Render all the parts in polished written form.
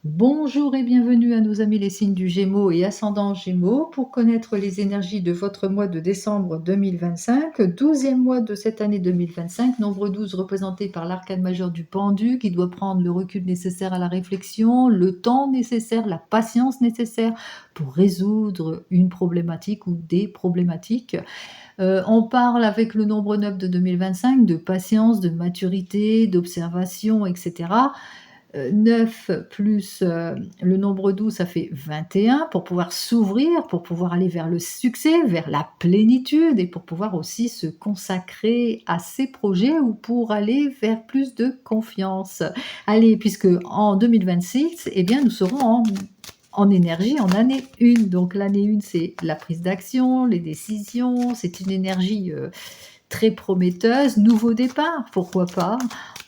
Bonjour et bienvenue à nos amis les signes du Gémeaux et ascendant Gémeaux pour connaître les énergies de votre mois de décembre 2025, 12e mois de cette année 2025, nombre 12 représenté par l'arcane majeur du pendu qui doit prendre le recul nécessaire à la réflexion, le temps nécessaire, la patience nécessaire pour résoudre une problématique ou des problématiques. On parle avec le nombre 9 de 2025 de patience, de maturité, d'observation, etc. 9 plus, le nombre 12, ça fait 21 pour pouvoir s'ouvrir, pour pouvoir aller vers le succès, vers la plénitude et pour pouvoir aussi se consacrer à ses projets ou pour aller vers plus de confiance. Allez, puisque en 2026, eh bien, nous serons en énergie en année 1. Donc l'année 1, c'est la prise d'action, les décisions, c'est une énergie, très prometteuse, nouveau départ, pourquoi pas?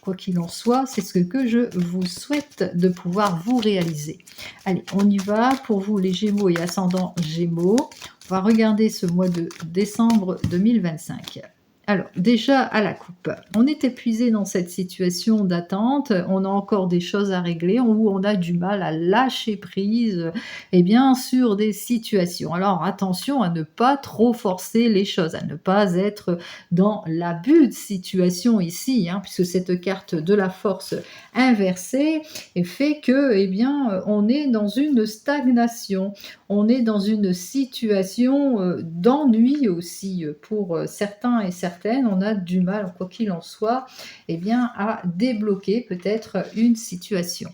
Quoi qu'il en soit, c'est ce que je vous souhaite de pouvoir vous réaliser. Allez, on y va pour vous les Gémeaux et ascendant Gémeaux. On va regarder ce mois de décembre 2025. Alors, déjà à la coupe, on est épuisé dans cette situation d'attente, on a encore des choses à régler, ou on a du mal à lâcher prise, et bien sur des situations. Alors attention à ne pas trop forcer les choses, à ne pas être dans l'abus de situation ici, hein, puisque cette carte de la force inversée fait que, eh bien, on est dans une stagnation, on est dans une situation d'ennui aussi pour certains et certaines. On a du mal, quoi qu'il en soit, eh bien, à débloquer peut-être une situation.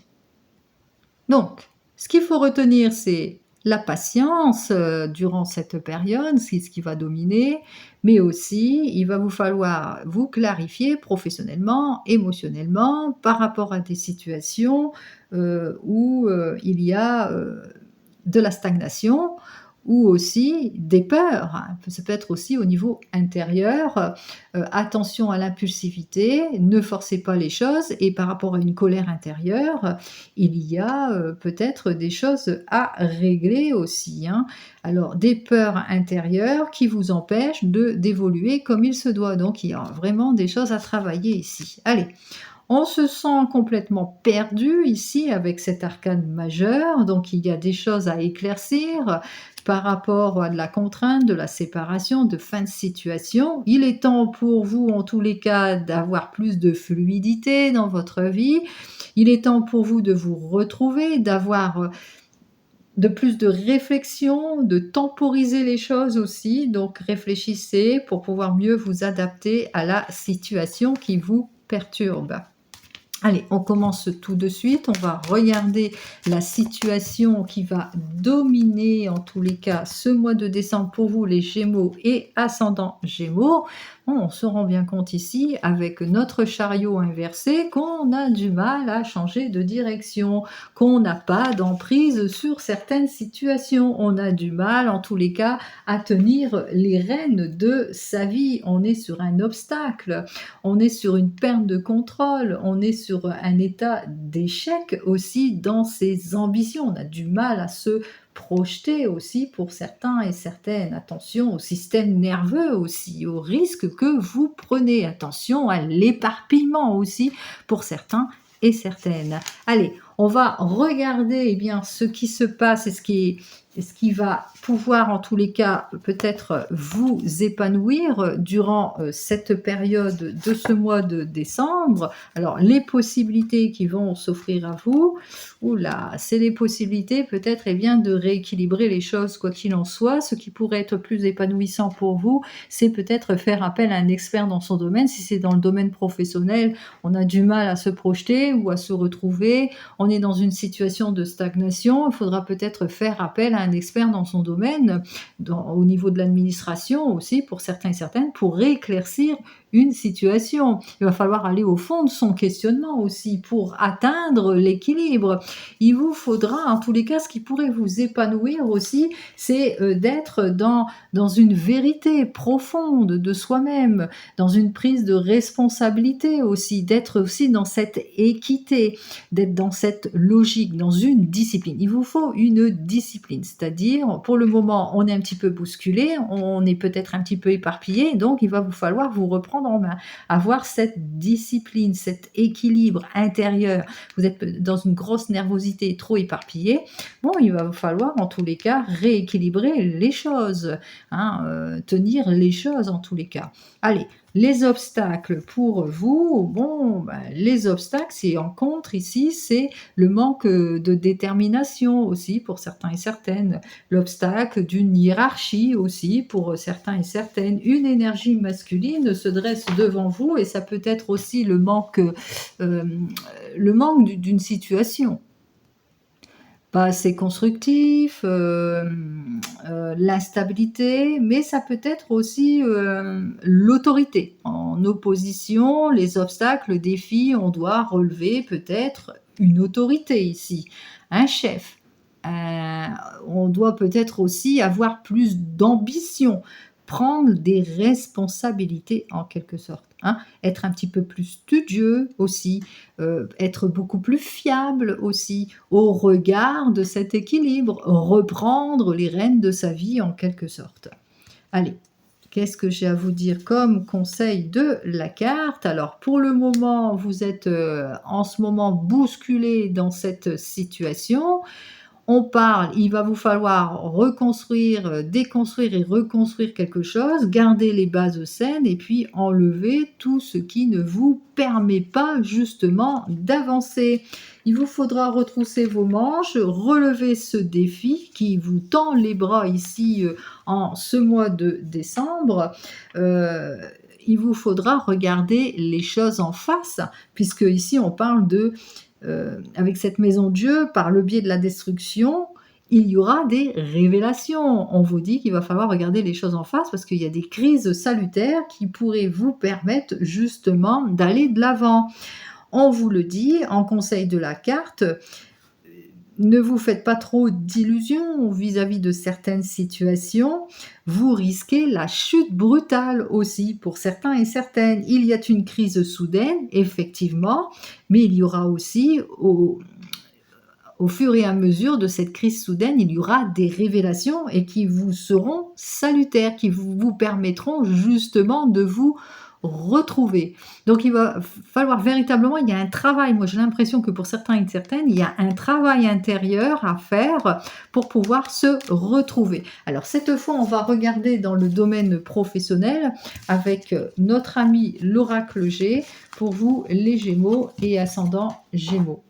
Donc, ce qu'il faut retenir, c'est la patience durant cette période, c'est ce qui va dominer, mais aussi il va vous falloir vous clarifier professionnellement, émotionnellement, par rapport à des situations où il y a de la stagnation ou aussi des peurs, hein. Ça peut être aussi au niveau intérieur, attention à l'impulsivité, ne forcez pas les choses et par rapport à une colère intérieure, il y a, peut-être des choses à régler aussi, hein. Alors des peurs intérieures qui vous empêchent d'évoluer comme il se doit, donc il y a vraiment des choses à travailler ici. Allez, on se sent complètement perdu ici avec cet arcane majeur, donc il y a des choses à éclaircir par rapport à de la contrainte, de la séparation, de fin de situation. Il est temps pour vous, en tous les cas, d'avoir plus de fluidité dans votre vie. Il est temps pour vous de vous retrouver, d'avoir de plus de réflexion, de temporiser les choses aussi. Donc réfléchissez pour pouvoir mieux vous adapter à la situation qui vous perturbe. Allez, on commence tout de suite. On va regarder la situation qui va dominer, en tous les cas, ce mois de décembre pour vous, les Gémeaux et ascendant Gémeaux. On se rend bien compte ici, avec notre chariot inversé, qu'on a du mal à changer de direction, qu'on n'a pas d'emprise sur certaines situations. On a du mal, en tous les cas, à tenir les rênes de sa vie. On est sur un obstacle, on est sur une perte de contrôle, on est sur un état d'échec aussi dans ses ambitions. On a du mal à se projeter aussi pour certains et certaines. Attention au système nerveux aussi, au risque que vous prenez. Attention à l'éparpillement aussi pour certains et certaines. Allez, on va regarder eh bien, ce qui se passe et ce qui va pouvoir en tous les cas peut-être vous épanouir durant cette période de ce mois de décembre. Alors les possibilités qui vont s'offrir à vous, oula, c'est les possibilités peut-être eh bien, de rééquilibrer les choses quoi qu'il en soit. Ce qui pourrait être plus épanouissant pour vous, c'est peut-être faire appel à un expert dans son domaine. Si c'est dans le domaine professionnel, on a du mal à se projeter ou à se retrouver. On est dans une situation de stagnation. Il faudra peut-être faire appel à un expert dans son domaine, au niveau de l'administration aussi, pour certains et certaines, pour rééclaircir une situation. Il va falloir aller au fond de son questionnement aussi pour atteindre l'équilibre. Il vous faudra, en tous les cas, ce qui pourrait vous épanouir aussi, c'est d'être dans une vérité profonde de soi-même, dans une prise de responsabilité aussi, d'être aussi dans cette équité, d'être dans cette logique, dans une discipline. Il vous faut une discipline, c'est-à-dire, pour le moment, on est un petit peu bousculé, on est peut-être un petit peu éparpillé, donc il va vous falloir vous reprendre prendre en main, avoir cette discipline, cet équilibre intérieur. Vous êtes dans une grosse nervosité trop éparpillée. Bon, il va falloir en tous les cas rééquilibrer les choses, hein, tenir les choses en tous les cas. Allez, les obstacles pour vous, bon, ben, les obstacles, c'est en contre ici, c'est le manque de détermination aussi pour certains et certaines, l'obstacle d'une hiérarchie aussi pour certains et certaines. Une énergie masculine se dresse devant vous et ça peut être aussi euh, d'une situation pas assez constructif, l'instabilité, mais ça peut être aussi l'autorité. En opposition, les obstacles, les défis, on doit relever peut-être une autorité ici, un chef. On doit peut-être aussi avoir plus d'ambition, prendre des responsabilités en quelque sorte, hein, être un petit peu plus studieux aussi, être beaucoup plus fiable aussi au regard de cet équilibre, reprendre les rênes de sa vie en quelque sorte. Allez, qu'est-ce que j'ai à vous dire comme conseil de la carte? Alors pour le moment, vous êtes en ce moment bousculé dans cette situation. On parle, il va vous falloir reconstruire, déconstruire et reconstruire quelque chose, garder les bases saines et puis enlever tout ce qui ne vous permet pas justement d'avancer. Il vous faudra retrousser vos manches, relever ce défi qui vous tend les bras ici en ce mois de décembre. Il vous faudra regarder les choses en face, puisque ici on parle de avec cette maison Dieu, par le biais de la destruction, il y aura des révélations. On vous dit qu'il va falloir regarder les choses en face parce qu'il y a des crises salutaires qui pourraient vous permettre justement d'aller de l'avant. On vous le dit en conseil de la carte, ne vous faites pas trop d'illusions vis-à-vis de certaines situations. Vous risquez la chute brutale aussi pour certains et certaines. Il y a une crise soudaine, effectivement, mais il y aura aussi, au fur et à mesure de cette crise soudaine, il y aura des révélations et qui vous seront salutaires, qui vous permettront justement de vous retrouver. Donc il va falloir véritablement, il y a un travail, moi j'ai l'impression que pour certains et certaines, il y a un travail intérieur à faire pour pouvoir se retrouver. Alors cette fois, on va regarder dans le domaine professionnel avec notre ami l'oracle G pour vous les Gémeaux et ascendant Gémeaux.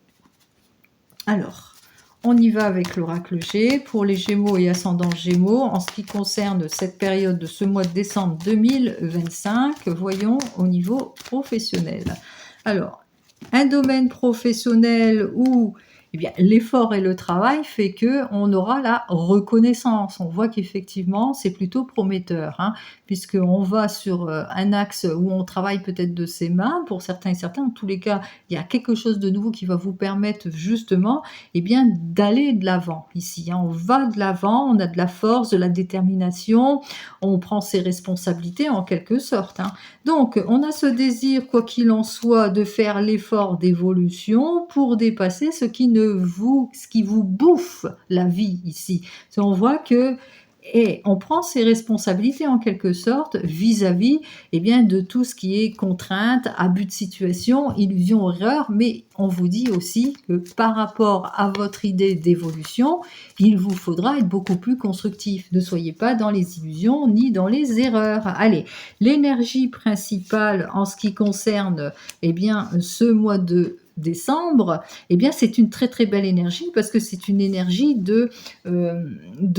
Alors, on y va avec l'oracle G pour les Gémeaux et ascendant Gémeaux. En ce qui concerne cette période de ce mois de décembre 2025, voyons au niveau professionnel. Alors, un domaine professionnel où eh bien, l'effort et le travail fait qu'on aura la reconnaissance. On voit qu'effectivement, c'est plutôt prometteur, hein, puisqu'on va sur un axe où on travaille peut-être de ses mains, pour certains et certains. En tous les cas, il y a quelque chose de nouveau qui va vous permettre justement eh bien, d'aller de l'avant ici, hein. On va de l'avant, on a de la force, de la détermination, on prend ses responsabilités en quelque sorte, hein. Donc, on a ce désir, quoi qu'il en soit, de faire l'effort d'évolution pour dépasser ce qui vous bouffe la vie ici. On voit que on prend ses responsabilités en quelque sorte vis-à-vis eh bien, de tout ce qui est contrainte, abus de situation, illusion, erreur, mais on vous dit aussi que par rapport à votre idée d'évolution, il vous faudra être beaucoup plus constructif. Ne soyez pas dans les illusions ni dans les erreurs. Allez, l'énergie principale en ce qui concerne eh bien, ce mois de décembre, eh bien c'est une très très belle énergie parce que c'est une énergie de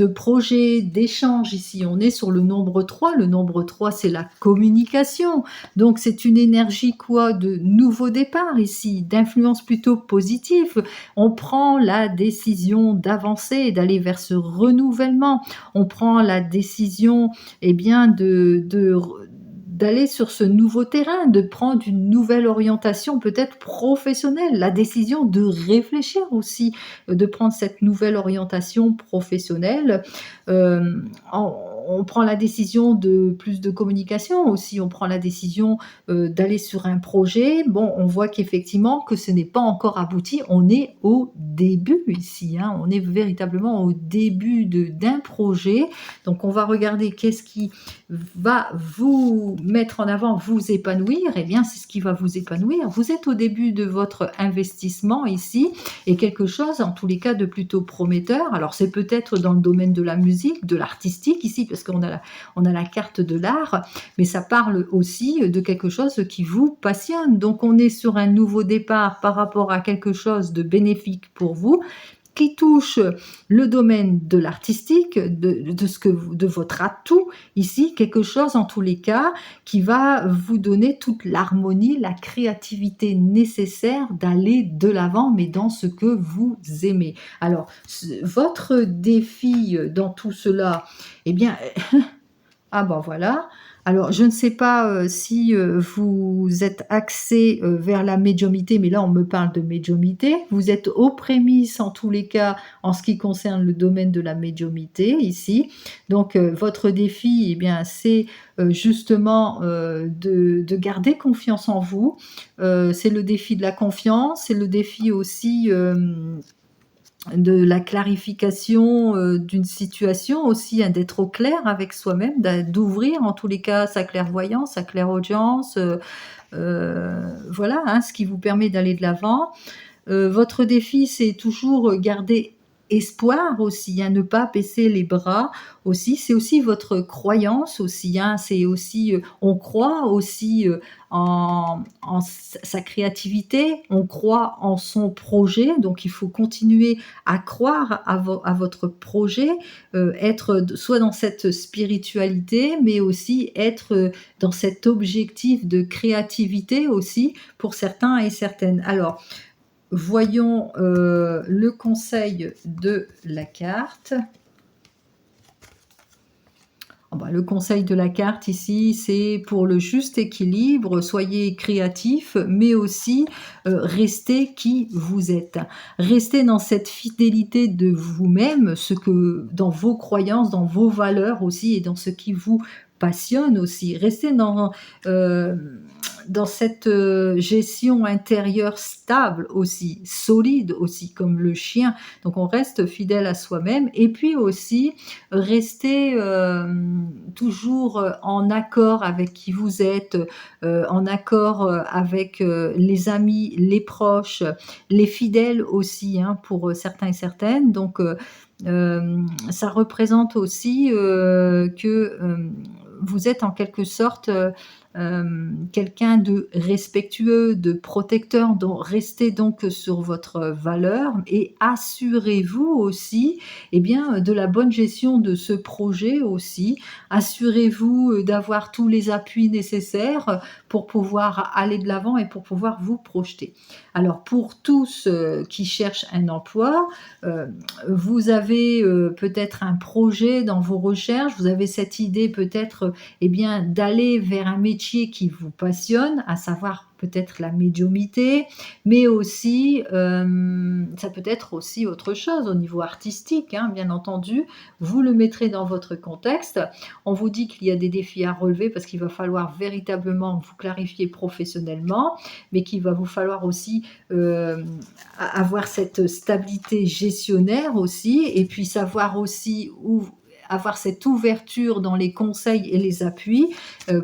projet, d'échange ici. On est sur le nombre 3. Le nombre 3, c'est la communication. Donc c'est une énergie quoi de nouveau départ ici, d'influence plutôt positive. On prend la décision d'avancer, d'aller vers ce renouvellement. On prend la décision eh bien d'aller sur ce nouveau terrain, de prendre une nouvelle orientation peut-être professionnelle, la décision de réfléchir aussi, de prendre cette nouvelle orientation professionnelle. On prend la décision de plus de communication aussi, on prend la décision d'aller sur un projet. Bon, on voit qu'effectivement que ce n'est pas encore abouti, on est au début ici, hein, on est véritablement au début d'un projet. Donc on va regarder qu'est-ce qui va vous mettre en avant, vous épanouir. Eh bien, c'est ce qui va vous épanouir. Vous êtes au début de votre investissement ici et quelque chose, en tous les cas, de plutôt prometteur. Alors, c'est peut-être dans le domaine de la musique, de l'artistique ici, parce on a la carte de l'art, mais ça parle aussi de quelque chose qui vous passionne. Donc, on est sur un nouveau départ par rapport à quelque chose de bénéfique pour vous, qui touche le domaine de l'artistique, de votre atout ici, quelque chose en tous les cas qui va vous donner toute l'harmonie, la créativité nécessaire d'aller de l'avant, mais dans ce que vous aimez. Alors, votre défi dans tout cela, eh bien, ah ben voilà. Alors, je ne sais pas si vous êtes axé vers la médiumité, mais là, on me parle de médiumité. Vous êtes aux prémices, en tous les cas, en ce qui concerne le domaine de la médiumité, ici. Donc, votre défi, eh bien, c'est justement de garder confiance en vous. C'est le défi de la confiance, c'est le défi aussi de la clarification d'une situation aussi, hein, d'être au clair avec soi-même, d'ouvrir en tous les cas sa clairvoyance, sa clairaudience, voilà, hein, ce qui vous permet d'aller de l'avant. Votre défi, c'est toujours garder espoir aussi, hein, ne pas baisser les bras aussi. C'est aussi votre croyance aussi, hein, c'est aussi, on croit aussi en sa créativité, on croit en son projet, donc il faut continuer à croire à votre projet, être soit dans cette spiritualité, mais aussi être dans cet objectif de créativité aussi pour certains et certaines. Alors, voyons le conseil de la carte. Ah bah, le conseil de la carte ici, c'est pour le juste équilibre, soyez créatif, mais aussi restez qui vous êtes. Restez dans cette fidélité de vous-même, dans vos croyances, dans vos valeurs aussi, et dans ce qui vous passionne aussi. Restez dans cette gestion intérieure stable aussi, solide aussi, comme le chien. Donc on reste fidèle à soi-même, et puis aussi rester toujours en accord avec qui vous êtes, en accord avec les amis, les proches, les fidèles aussi, hein, pour certains et certaines. Donc ça représente aussi que vous êtes en quelque sorte quelqu'un de respectueux, de protecteur, donc restez donc sur votre valeur et assurez-vous aussi, eh bien, de la bonne gestion de ce projet aussi. Assurez-vous d'avoir tous les appuis nécessaires pour pouvoir aller de l'avant et pour pouvoir vous projeter. Alors, pour tous qui cherchent un emploi, vous avez peut-être un projet dans vos recherches, vous avez cette idée peut-être eh bien, d'aller vers un métier qui vous passionne, à savoir peut-être la médiumité, mais aussi, ça peut être aussi autre chose au niveau artistique, hein, bien entendu. Vous le mettrez dans votre contexte. On vous dit qu'il y a des défis à relever parce qu'il va falloir véritablement vous clarifier professionnellement, mais qu'il va vous falloir aussi avoir cette stabilité gestionnaire aussi, et puis savoir aussi où avoir cette ouverture dans les conseils et les appuis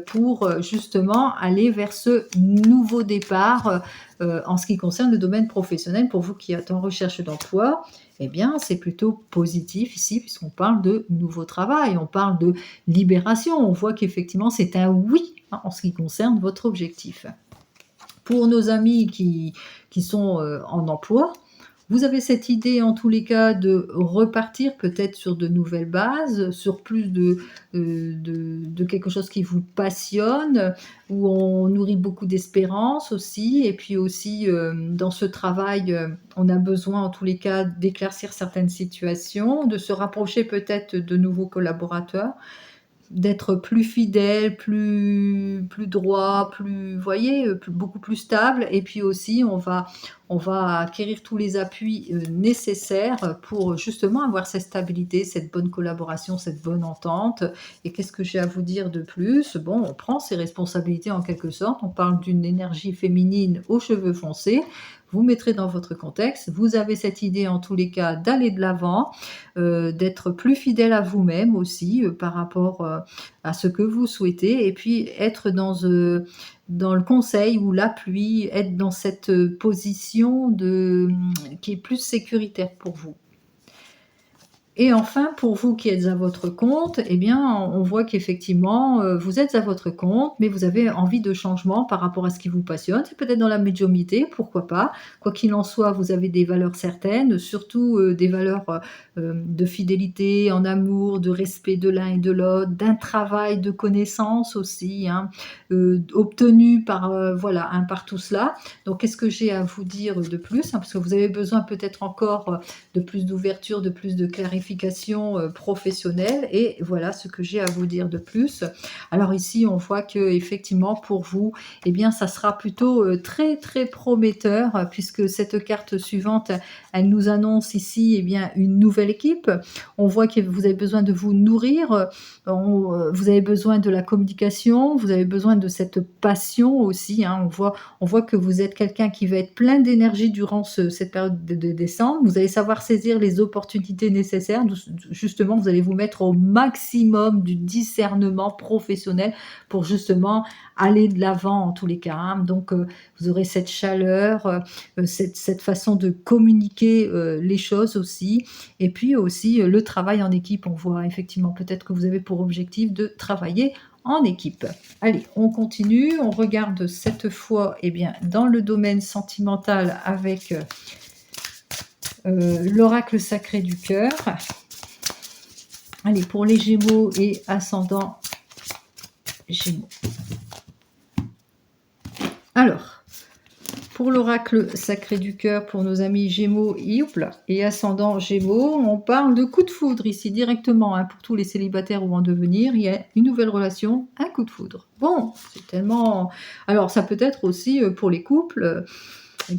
pour justement aller vers ce nouveau départ en ce qui concerne le domaine professionnel. Pour vous qui êtes en recherche d'emploi, eh bien, c'est plutôt positif ici, puisqu'on parle de nouveau travail, on parle de libération. On voit qu'effectivement, c'est un oui, hein, en ce qui concerne votre objectif. Pour nos amis qui sont en emploi, vous avez cette idée en tous les cas de repartir peut-être sur de nouvelles bases, sur plus de quelque chose qui vous passionne, où on nourrit beaucoup d'espérance aussi, et puis aussi dans ce travail, on a besoin en tous les cas d'éclaircir certaines situations, de se rapprocher peut-être de nouveaux collaborateurs, d'être plus fidèle, plus droit, vous voyez, beaucoup plus stable, et puis aussi on va acquérir tous les appuis nécessaires pour justement avoir cette stabilité, cette bonne collaboration, cette bonne entente. Et qu'est-ce que j'ai à vous dire de plus? Bon, on prend ses responsabilités en quelque sorte, on parle d'une énergie féminine aux cheveux foncés. vous mettrez dans votre contexte. Vous avez cette idée en tous les cas d'aller de l'avant, d'être plus fidèle à vous-même aussi, par rapport, à ce que vous souhaitez et puis être dans le conseil ou l'appui, être dans cette, position qui est plus sécuritaire pour vous. Et enfin, pour vous qui êtes à votre compte, eh bien, on voit qu'effectivement, vous êtes à votre compte, mais vous avez envie de changement par rapport à ce qui vous passionne. C'est peut-être dans la médiumnité, pourquoi pas. Quoi qu'il en soit, vous avez des valeurs certaines, surtout, des valeurs, de fidélité, en amour, de respect de l'un et de l'autre, d'un travail de connaissance aussi, hein, obtenu par, voilà, hein, par tout cela. Donc qu'est-ce que j'ai à vous dire de plus, hein? Parce que vous avez besoin peut-être encore, de plus d'ouverture, de plus de clarification professionnelle. Et voilà ce que j'ai à vous dire de plus. Alors ici, on voit que effectivement pour vous, eh bien, ça sera plutôt très très prometteur puisque cette carte suivante, elle nous annonce ici, eh bien, une nouvelle équipe. On voit que vous avez besoin de vous nourrir, vous avez besoin de la communication, vous avez besoin de cette passion aussi, hein. On voit que vous êtes quelqu'un qui va être plein d'énergie durant cette période de décembre. Vous allez savoir saisir les opportunités nécessaires. Justement, vous allez vous mettre au maximum du discernement professionnel pour justement aller de l'avant en tous les cas, hein. Donc, vous aurez cette chaleur, cette façon de communiquer les choses aussi. Et puis aussi le travail en équipe. On voit effectivement peut-être que vous avez pour objectif de travailler en équipe. Allez, on continue, on regarde cette fois, eh bien, dans le domaine sentimental avec l'oracle sacré du cœur. Allez, pour les Gémeaux et ascendant Gémeaux. Alors, pour l'oracle sacré du cœur, pour nos amis Gémeaux et ascendant Gémeaux, on parle de coup de foudre ici directement, hein, pour tous les célibataires ou en devenir. Il y a une nouvelle relation, un coup de foudre. Bon, c'est tellement... Alors, ça peut être aussi pour les couples,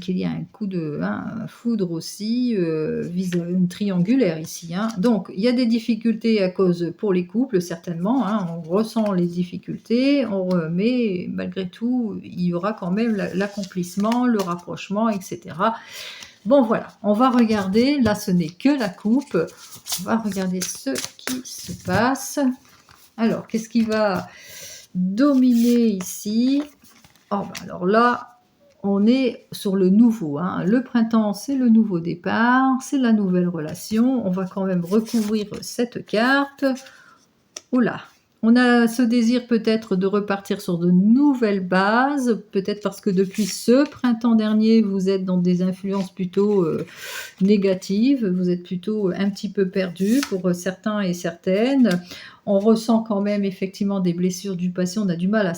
qu'il y a un coup de foudre aussi, une triangulaire ici, hein. Donc, il y a des difficultés à cause pour les couples, certainement, hein. On ressent les difficultés, mais malgré tout, il y aura quand même l'accomplissement, le rapprochement, etc. Bon, voilà, on va regarder, là ce n'est que la coupe, on va regarder ce qui se passe. Alors, qu'est-ce qui va dominer ici? Oh, bah alors là, on est sur le nouveau, hein. Le printemps, c'est le nouveau départ, c'est la nouvelle relation. On va quand même recouvrir cette carte. Oula, on a ce désir peut-être de repartir sur de nouvelles bases, peut-être parce que depuis ce printemps dernier, vous êtes dans des influences plutôt négatives, vous êtes plutôt un petit peu perdu pour certains et certaines. On ressent quand même effectivement des blessures du passé, on a du mal à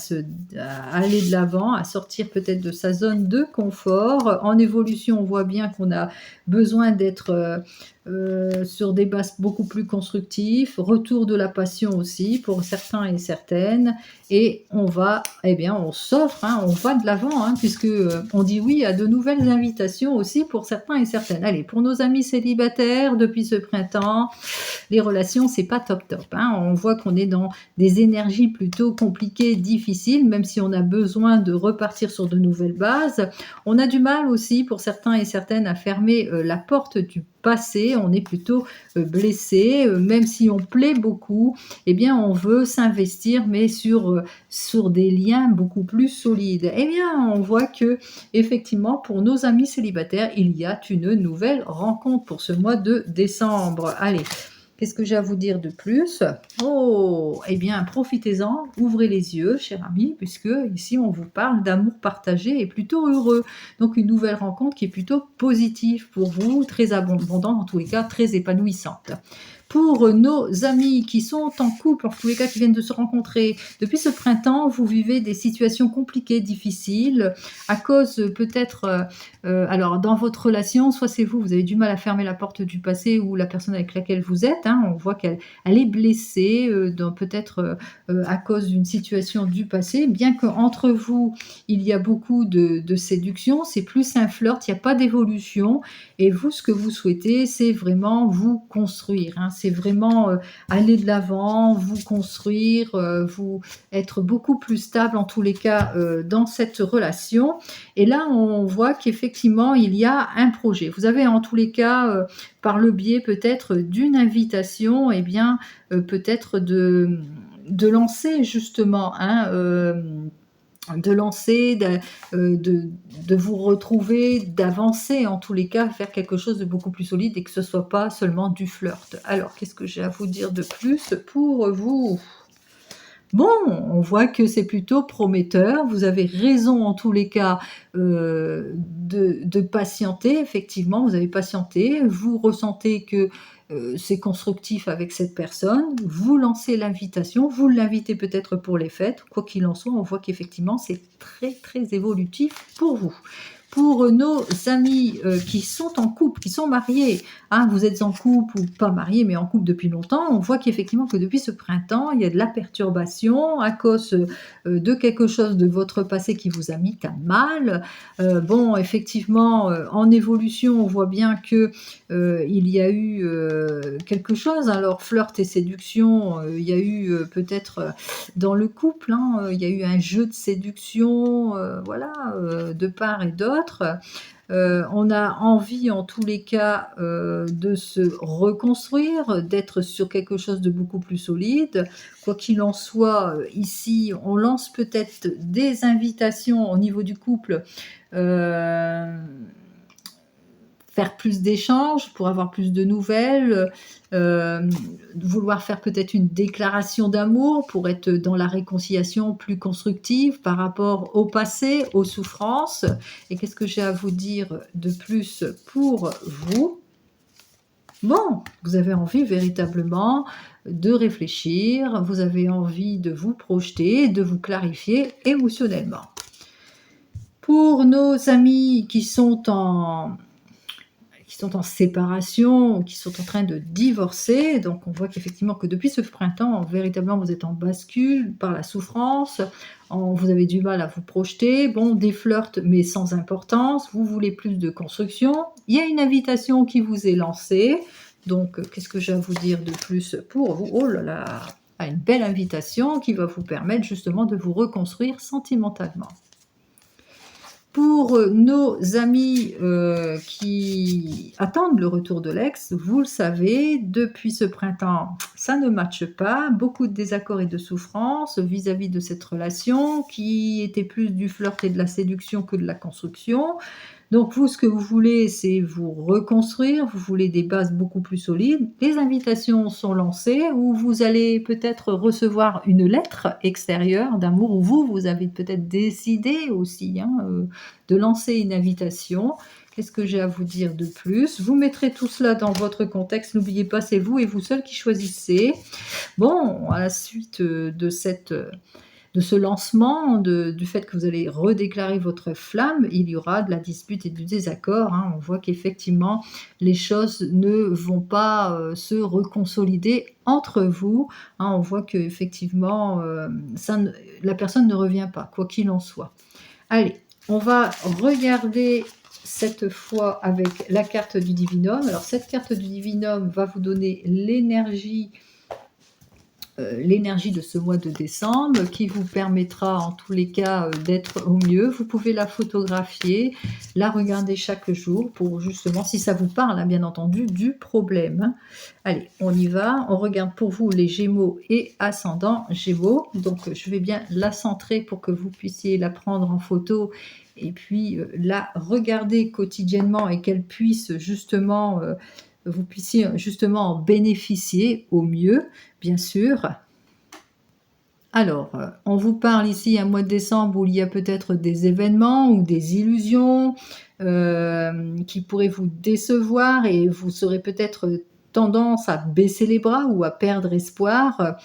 aller de l'avant, à sortir peut-être de sa zone de confort. En évolution, on voit bien qu'on a besoin d'être sur des bases beaucoup plus constructives, retour de la passion aussi pour certains et certaines, et on va, eh bien, on s'offre, hein, on va de l'avant, hein, puisque on dit oui à de nouvelles invitations aussi pour certains et certaines. Allez, pour nos amis célibataires, depuis ce printemps, les relations, c'est pas top top, hein. On voit qu'on est dans des énergies plutôt compliquées, difficiles, même si on a besoin de repartir sur de nouvelles bases. On a du mal aussi pour certains et certaines à fermer la porte du passé, on est plutôt blessé, même si on plaît beaucoup, eh bien on veut s'investir, mais sur des liens beaucoup plus solides. Eh bien, on voit que effectivement, pour nos amis célibataires, il y a une nouvelle rencontre pour ce mois de décembre. Allez, qu'est-ce que j'ai à vous dire de plus? Oh, eh bien, profitez-en, ouvrez les yeux, chers amis, puisque ici, on vous parle d'amour partagé et plutôt heureux. Donc, une nouvelle rencontre qui est plutôt positive pour vous, très abondante, en tous les cas, très épanouissante. Pour nos amis qui sont en couple, en tous les cas qui viennent de se rencontrer, depuis ce printemps, vous vivez des situations compliquées, difficiles, à cause peut-être, alors dans votre relation, soit c'est vous, vous avez du mal à fermer la porte du passé ou la personne avec laquelle vous êtes, hein, on voit qu'elle est blessée, peut-être à cause d'une situation du passé, bien qu'entre vous, il y a beaucoup de séduction, c'est plus un flirt, il n'y a pas d'évolution, et vous, ce que vous souhaitez, c'est vraiment vous construire, hein. C'est vraiment aller de l'avant, vous construire, vous être beaucoup plus stable en tous les cas dans cette relation. Et là, on voit qu'effectivement, il y a un projet. Vous avez en tous les cas, par le biais peut-être d'une invitation, eh bien, peut-être de lancer justement, hein, de lancer, de vous retrouver, d'avancer en tous les cas, faire quelque chose de beaucoup plus solide et que ce soit pas seulement du flirt. Alors, qu'est-ce que j'ai à vous dire de plus pour vous? Bon, on voit que c'est plutôt prometteur. Vous avez raison en tous les cas de patienter. Effectivement, vous avez patienté. Vous ressentez que c'est constructif avec cette personne. Vous lancez l'invitation. Vous l'invitez peut-être pour les fêtes. Quoi qu'il en soit, on voit qu'effectivement, c'est très, très évolutif pour vous. Pour nos amis qui sont en couple, qui sont mariés, hein, vous êtes en couple ou pas marié, mais en couple depuis longtemps, on voit qu'effectivement que depuis ce printemps, il y a de la perturbation à cause de quelque chose de votre passé qui vous a mis à mal. Bon, effectivement, en évolution, on voit bien que il y a eu quelque chose. Alors, flirt et séduction, il y a eu peut-être dans le couple, hein, il y a eu un jeu de séduction, voilà, de part et d'autre. On a envie en tous les cas de se reconstruire, d'être sur quelque chose de beaucoup plus solide. Quoi qu'il en soit, ici, on lance peut-être des invitations au niveau du couple. Faire plus d'échanges pour avoir plus de nouvelles, vouloir faire peut-être une déclaration d'amour pour être dans la réconciliation plus constructive par rapport au passé, aux souffrances. Et qu'est-ce que j'ai à vous dire de plus pour vous? Bon, vous avez envie véritablement de réfléchir, vous avez envie de vous projeter, de vous clarifier émotionnellement. Pour nos amis qui sont en séparation ou qui sont en train de divorcer. Donc, on voit qu'effectivement que depuis ce printemps, véritablement, vous êtes en bascule par la souffrance. Vous avez du mal à vous projeter. Bon, des flirts, mais sans importance. Vous voulez plus de construction. Il y a une invitation qui vous est lancée. Donc, qu'est-ce que j'ai à vous dire de plus pour vous? Oh là là, une belle invitation qui va vous permettre justement de vous reconstruire sentimentalement. Pour nos amis qui attendent le retour de l'ex, vous le savez, depuis ce printemps, ça ne matche pas. Beaucoup de désaccords et de souffrances vis-à-vis de cette relation qui était plus du flirt et de la séduction que de la construction. Donc vous, ce que vous voulez, c'est vous reconstruire, vous voulez des bases beaucoup plus solides. Les invitations sont lancées où vous allez peut-être recevoir une lettre extérieure d'amour où vous avez peut-être décidé aussi de lancer une invitation. Qu'est-ce que j'ai à vous dire de plus? Vous mettrez tout cela dans votre contexte. N'oubliez pas, c'est vous et vous seul qui choisissez. Bon, à la suite de ce lancement, du fait que vous allez redéclarer votre flamme, il y aura de la dispute et du désaccord. Hein. On voit qu'effectivement, les choses ne vont pas se reconsolider entre vous. Hein. On voit qu'effectivement, la personne ne revient pas, quoi qu'il en soit. Allez, on va regarder cette fois avec la carte du Divinum. Alors, cette carte du Divinum va vous donner l'énergie de ce mois de décembre qui vous permettra en tous les cas d'être au mieux. Vous pouvez la photographier, la regarder chaque jour pour justement, si ça vous parle, hein, bien entendu, du problème. Allez, on y va. On regarde pour vous les Gémeaux et ascendant Gémeaux. Donc, je vais bien la centrer pour que vous puissiez la prendre en photo et puis la regarder quotidiennement et qu'elle puisse justement... vous puissiez justement en bénéficier au mieux, bien sûr. Alors, on vous parle ici un mois de décembre où il y a peut-être des événements ou des illusions qui pourraient vous décevoir et vous aurez peut-être tendance à baisser les bras ou à perdre espoir.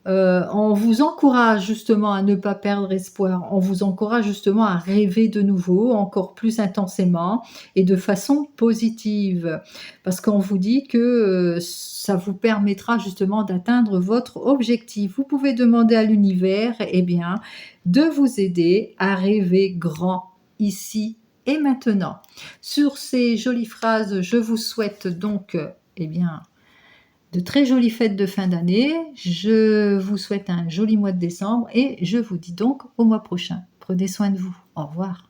On vous encourage justement à ne pas perdre espoir. On vous encourage justement à rêver de nouveau, encore plus intensément et de façon positive. Parce qu'on vous dit que ça vous permettra justement d'atteindre votre objectif. Vous pouvez demander à l'univers, eh bien, de vous aider à rêver grand ici et maintenant. Sur ces jolies phrases, je vous souhaite donc, eh bien, de très jolies fêtes de fin d'année. Je vous souhaite un joli mois de décembre et je vous dis donc au mois prochain. Prenez soin de vous. Au revoir.